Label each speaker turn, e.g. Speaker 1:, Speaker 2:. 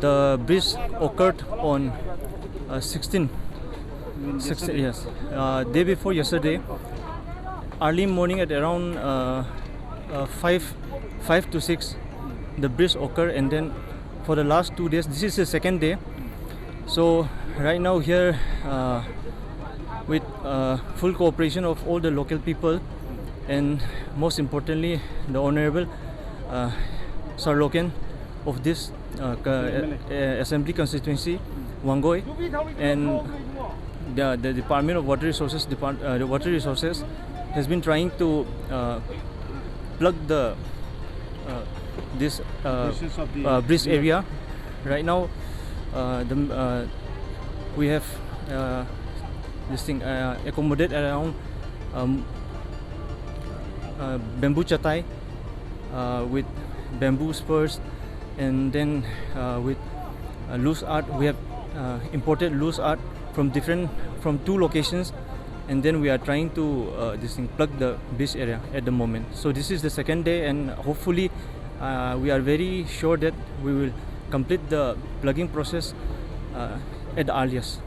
Speaker 1: The bridge occurred on 16 yes, day before yesterday, early morning at around 5 to 6, the bridge occurred, and then for the last 2 days, this is the second day. So right now here, with full cooperation of all the local people, and most importantly the Honorable Sir Loken of this assembly constituency, Wangoi, and the Department of Water Resources, the Water Resources has been trying to plug the this bridge area. Right now, we have this thing accommodate around bamboo chatai with bamboo spurs, and then with loose art. We have imported loose art from 2 locations, and then we are trying to plug the beach area at the moment. So this is the second day, and hopefully we are very sure that we will complete the plugging process at the earliest.